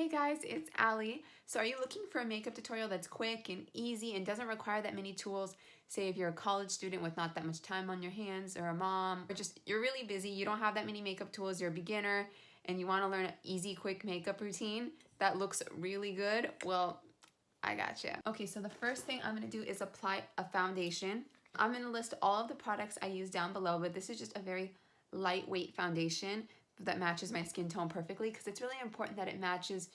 Hey guys, it's Allie. So are you looking for a makeup tutorial that's quick and easy and doesn't require that many tools? Say if you're a college student with not that much time on your hands, or a mom, or just you're really busy, you don't have that many makeup tools, you're a beginner, and you want to learn an easy, quick makeup routine that looks really good, well, I gotcha. Okay, so the first thing I'm going to do is apply a foundation. I'm going to list all of the products I use down below, but this is just a very lightweight foundation that matches my skin tone perfectly, because it's really important that it matches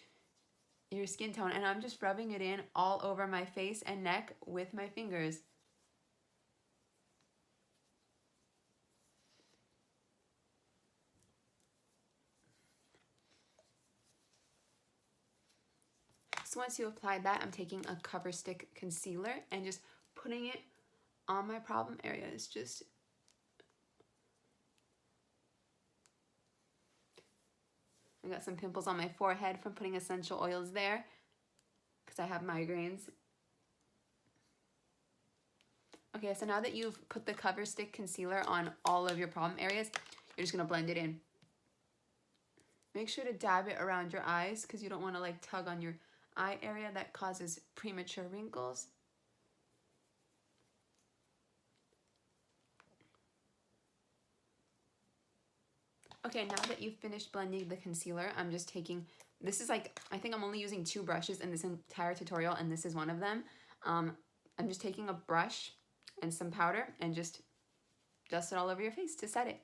your skin tone. And I'm just rubbing it in all over my face and neck with my fingers. So once you apply that, I'm taking a cover stick concealer and just putting it on my problem areas. I got some pimples on my forehead from putting essential oils there because I have migraines. Okay, so now that you've put the cover stick concealer on all of your problem areas, you're just gonna blend it in. Make sure to dab it around your eyes because you don't want to like tug on your eye area. That causes premature wrinkles. Okay, now that you've finished blending the concealer, I'm just taking, this is like, I think I'm only using 2 brushes in this entire tutorial, and this is one of them. I'm just taking a brush and some powder and just dust it all over your face to set it.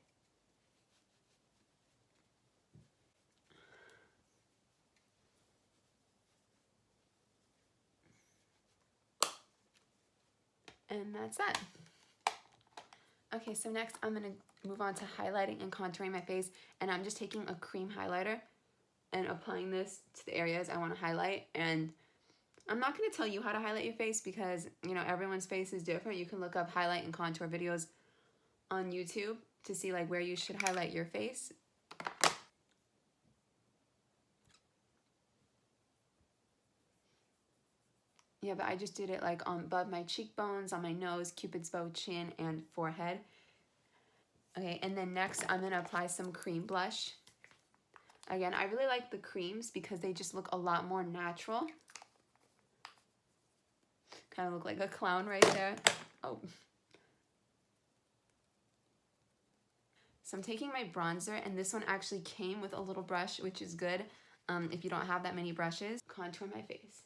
And that's that. Okay, so next I'm gonna move on to highlighting and contouring my face, and I'm just taking a cream highlighter and applying this to the areas I want to highlight. And I'm not going to tell you how to highlight your face because, you know, everyone's face is different. You can look up highlight and contour videos on YouTube to see like where you should highlight your face. Yeah, but I just did it like above my cheekbones, on my nose, cupid's bow, chin, and forehead. Okay, and then next I'm going to apply some cream blush. Again, I really like the creams because they just look a lot more natural. Kind of look like a clown right there. Oh. So I'm taking my bronzer, and this one actually came with a little brush, which is good if you don't have that many brushes. Contour my face.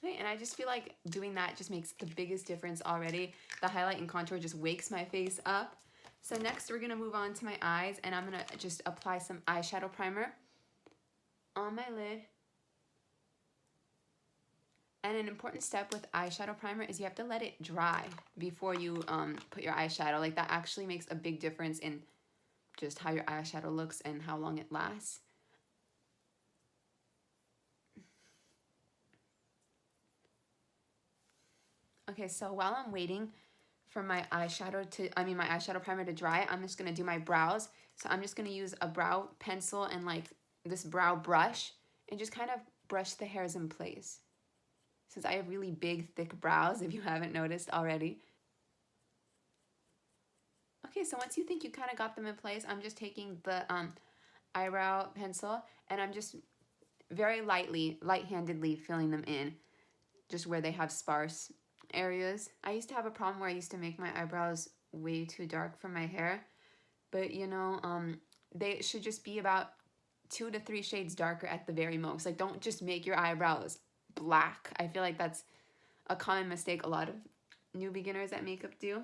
Okay, and I just feel like doing that just makes the biggest difference already. The highlight and contour just wakes my face up. So next we're going to move on to my eyes, and I'm going to just apply some eyeshadow primer on my lid. And an important step with eyeshadow primer is you have to let it dry before you put your eyeshadow. Like, that actually makes a big difference in just how your eyeshadow looks and how long it lasts. Okay, so while I'm waiting for my eyeshadow primer to dry, I'm just gonna do my brows. So I'm just gonna use a brow pencil and like this brow brush and just kind of brush the hairs in place. Since I have really big, thick brows, if you haven't noticed already. Okay, so once you think you kind of got them in place, I'm just taking the eyebrow pencil and I'm just very light-handedly filling them in, just where they have sparse areas. I used to have a problem where I used to make my eyebrows way too dark for my hair, but you know, they should just be about 2 to 3 shades darker at the very most. Like, don't just make your eyebrows black. I feel like that's a common mistake a lot of new beginners at makeup do.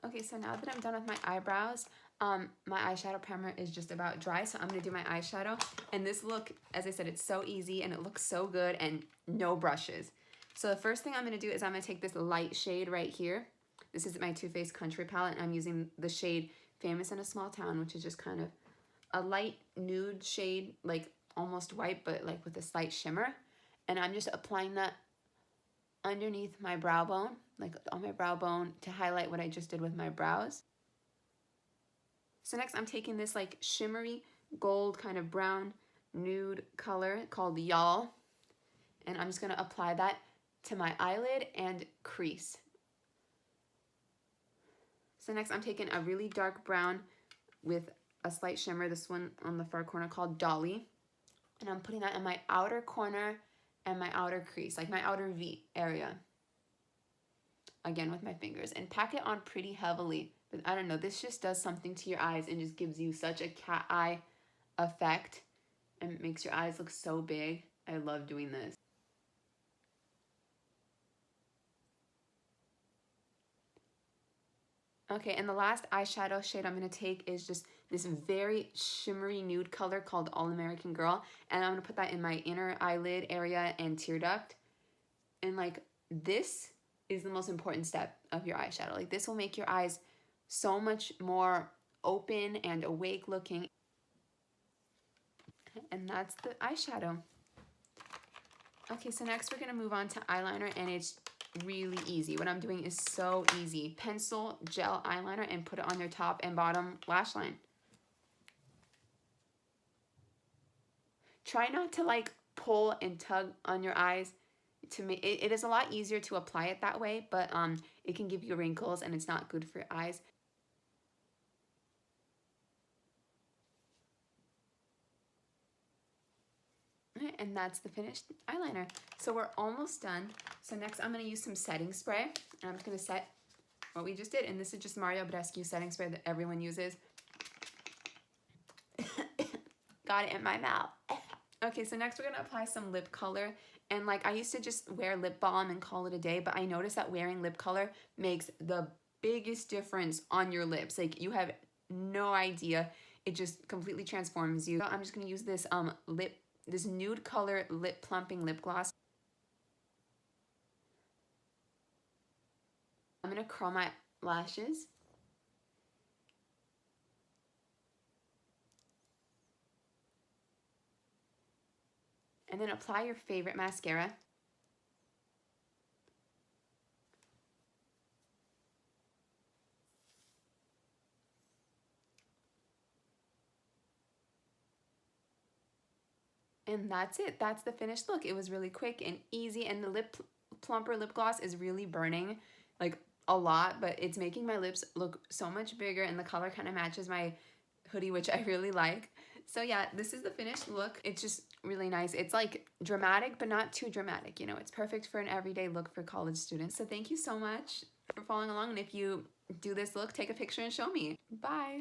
Okay, so now that I'm done with my eyebrows, my eyeshadow primer is just about dry, so I'm going to do my eyeshadow. And this look, as I said, it's so easy and it looks so good, and no brushes. So the first thing I'm going to do is I'm going to take this light shade right here. This is my Too Faced Country palette, and I'm using the shade Famous in a Small Town, which is just kind of a light nude shade, like almost white, but like with a slight shimmer. And I'm just applying that underneath my brow bone, like on my brow bone, to highlight what I just did with my brows. So next I'm taking this like shimmery gold kind of brown nude color called e.l.f. and I'm just going to apply that to my eyelid and crease. So next I'm taking a really dark brown with a slight shimmer, this one on the far corner called Dolly, and I'm putting that in my outer corner and my outer crease, like my outer V area, again with my fingers, and pack it on pretty heavily. But I don't know, this just does something to your eyes and just gives you such a cat eye effect and makes your eyes look so big. I love doing this. Okay, and the last eyeshadow shade I'm going to take is just this very shimmery nude color called All American Girl, and I'm going to put that in my inner eyelid area and tear duct. And like, this is the most important step of your eyeshadow. Like, this will make your eyes so much more open and awake looking. And that's the eyeshadow. Okay, so next we're going to move on to eyeliner, and it's really easy. What I'm doing is so easy. Pencil gel eyeliner and put it on your top and bottom lash line. Try not to like pull and tug on your eyes. To me, it is a lot easier to apply it that way, but it can give you wrinkles and it's not good for your eyes. And that's the finished eyeliner. So we're almost done. So next I'm going to use some setting spray. And I'm just going to set what we just did. And this is just Mario Badescu setting spray that everyone uses. Got it in my mouth. Okay, so next we're going to apply some lip color. And like, I used to just wear lip balm and call it a day, but I noticed that wearing lip color makes the biggest difference on your lips. Like, you have no idea. It just completely transforms you. So I'm just going to use this this nude color lip plumping lip gloss. I'm going to curl my lashes. And then apply your favorite mascara. And that's it. That's the finished look. It was really quick and easy, and the lip plumper lip gloss is really burning like a lot, but it's making my lips look so much bigger, and the color kind of matches my hoodie, which I really like. So yeah, this is the finished look. It's just really nice. It's like dramatic, but not too dramatic. You know, it's perfect for an everyday look for college students. So thank you so much for following along. And if you do this look, take a picture and show me. Bye.